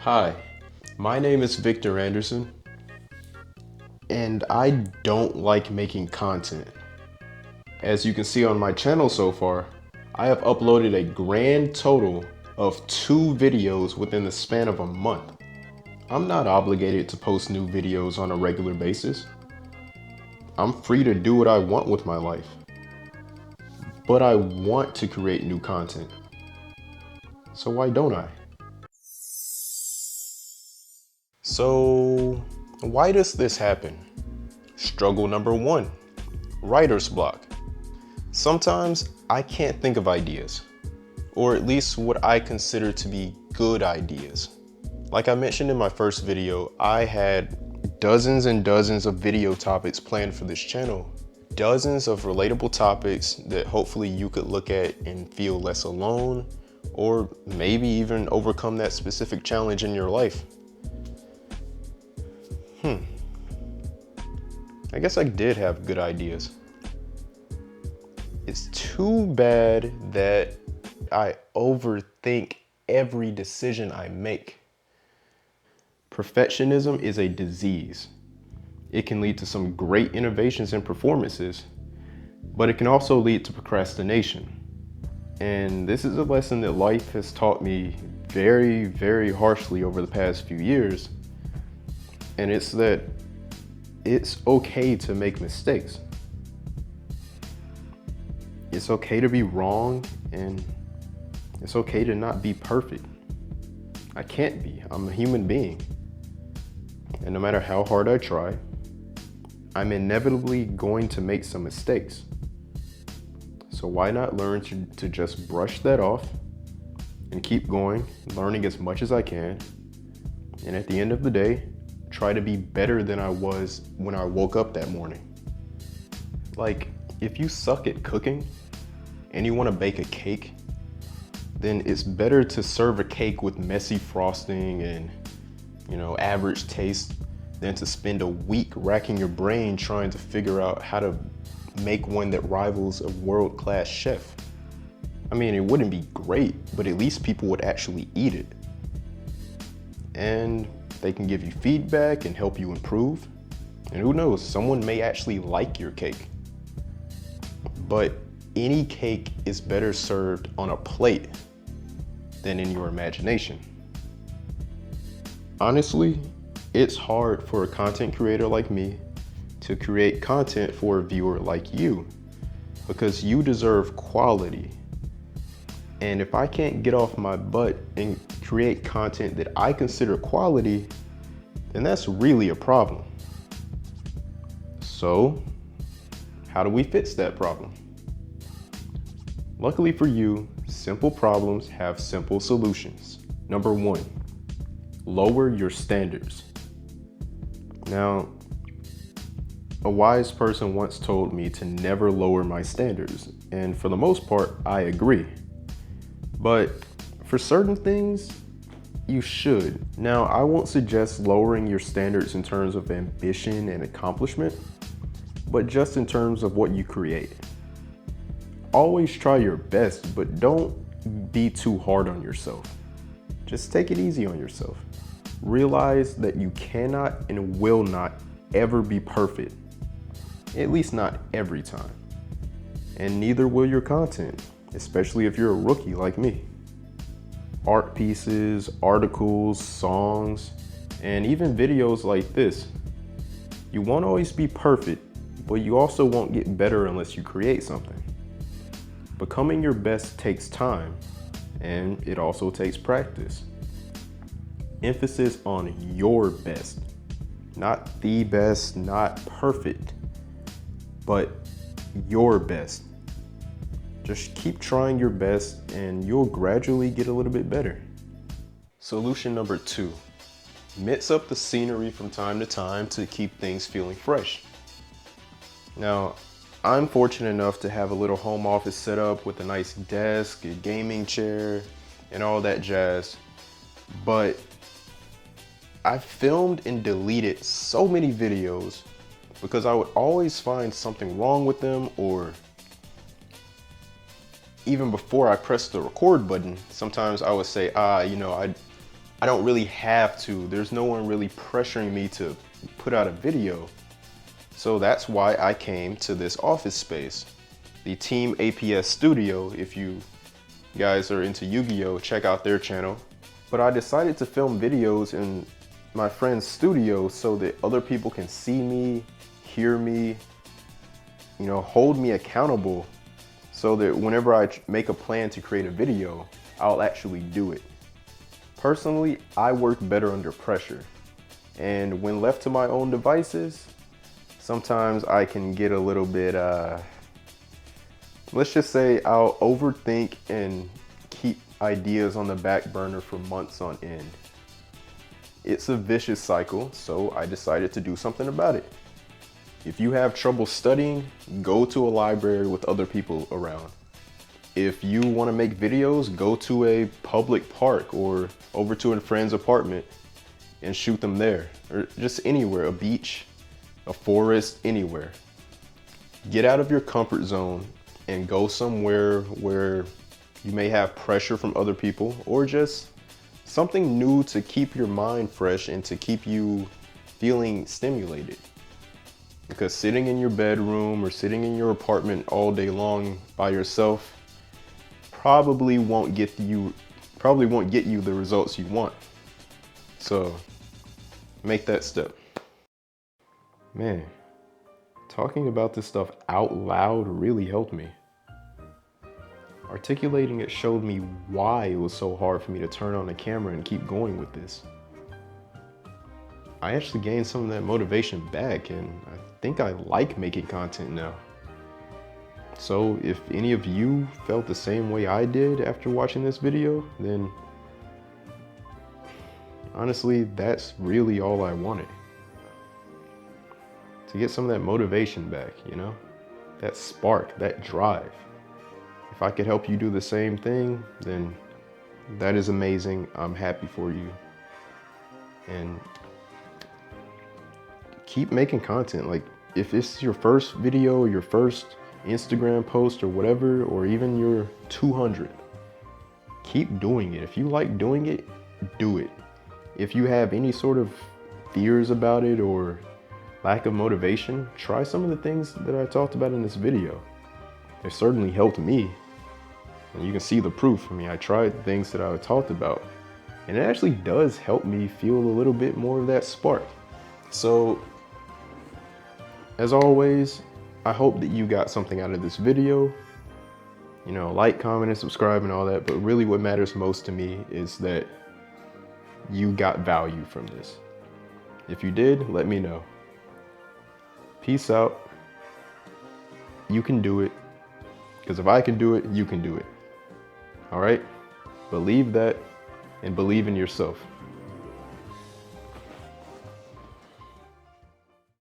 Hi, my name is Victor Anderson, and I don't like making content. As you can see on my channel so far, I have uploaded a grand total of 2 videos within the span of a month. I'm not obligated to post new videos on a regular basis. I'm free to do what I want with my life. But I want to create new content. So why don't I? So why does this happen? Struggle number 1, writer's block. Sometimes I can't think of ideas, or at least what I consider to be good ideas. Like I mentioned in my first video, I had dozens and dozens of video topics planned for this channel. Dozens of relatable topics that hopefully you could look at and feel less alone, or maybe even overcome that specific challenge in your life. I guess I did have good ideas. It's too bad that I overthink every decision I make. Perfectionism is a disease. It can lead to some great innovations and performances, but it can also lead to procrastination. And this is a lesson that life has taught me very, very harshly over the past few years. And it's that it's okay to make mistakes. It's okay to be wrong, and it's okay to not be perfect. I can't be. I'm a human being. And no matter how hard I try, I'm inevitably going to make some mistakes. So why not learn to just brush that off and keep going, learning as much as I can. And at the end of the day, try to be better than I was when I woke up that morning. Like, if you suck at cooking and you want to bake a cake, then it's better to serve a cake with messy frosting and, average taste than to spend a week racking your brain trying to figure out how to make one that rivals a world-class chef. I mean, it wouldn't be great, but at least people would actually eat it. And they can give you feedback and help you improve. And who knows, someone may actually like your cake. But any cake is better served on a plate than in your imagination. Honestly, it's hard for a content creator like me to create content for a viewer like you, because you deserve quality. And if I can't get off my butt and create content that I consider quality, then that's really a problem. So, how do we fix that problem? Luckily for you, simple problems have simple solutions. Number 1, lower your standards. Now, a wise person once told me to never lower my standards, and for the most part, I agree. But for certain things, you should. Now, I won't suggest lowering your standards in terms of ambition and accomplishment, but just in terms of what you create. Always try your best, but don't be too hard on yourself. Just take it easy on yourself. Realize that you cannot and will not ever be perfect, at least not every time. And neither will your content, especially if you're a rookie like me. Art pieces, articles, songs, and even videos like this. You won't always be perfect, but you also won't get better unless you create something. Becoming your best takes time, and it also takes practice. Emphasis on your best, not the best, not perfect, but your best. Just keep trying your best and you'll gradually get a little bit better. Solution number 2, mix up the scenery from time to time to keep things feeling fresh. Now, I'm fortunate enough to have a little home office set up with a nice desk, a gaming chair, and all that jazz. But I filmed and deleted so many videos because I would always find something wrong with them, or even before I pressed the record button, sometimes I would say, I I don't really have to. There's no one really pressuring me to put out a video. So that's why I came to this office space, the Team APS Studio. If you guys are into Yu-Gi-Oh, check out their channel. But I decided to film videos in my friend's studio so that other people can see me, hear me, you know, hold me accountable, so that whenever I make a plan to create a video, I'll actually do it. Personally, I work better under pressure. And when left to my own devices, sometimes I can get a little bit, let's just say I'll overthink and keep ideas on the back burner for months on end. It's a vicious cycle, so I decided to do something about it. If you have trouble studying, go to a library with other people around. If you want to make videos, go to a public park or over to a friend's apartment and shoot them there, or just anywhere, a beach, a forest, anywhere. Get out of your comfort zone and go somewhere where you may have pressure from other people, or just something new to keep your mind fresh and to keep you feeling stimulated. Because sitting in your bedroom or sitting in your apartment all day long by yourself probably won't get you the results you want. So make that step. Man, talking about this stuff out loud really helped me. Articulating it showed me why it was so hard for me to turn on the camera and keep going with this. I actually gained some of that motivation back, and I think I like making content now. So if any of you felt the same way I did after watching this video, then honestly, that's really all I wanted. To get some of that motivation back, you know? That spark, that drive. If I could help you do the same thing, then that is amazing. I'm happy for you. And keep making content. Like, if it's your first video or your first Instagram post or whatever, or even your 200th, keep doing it. If you like doing it, do it. If you have any sort of fears about it or lack of motivation, try some of the things that I talked about in this video. It certainly helped me. And you can see the proof. I mean, I tried things that I talked about, and it actually does help me feel a little bit more of that spark. So, as always, I hope that you got something out of this video. You know, like, comment, and subscribe and all that, but really what matters most to me is that you got value from this. If you did, let me know. Peace out. You can do it. Because if I can do it, you can do it. All right? Believe that and believe in yourself.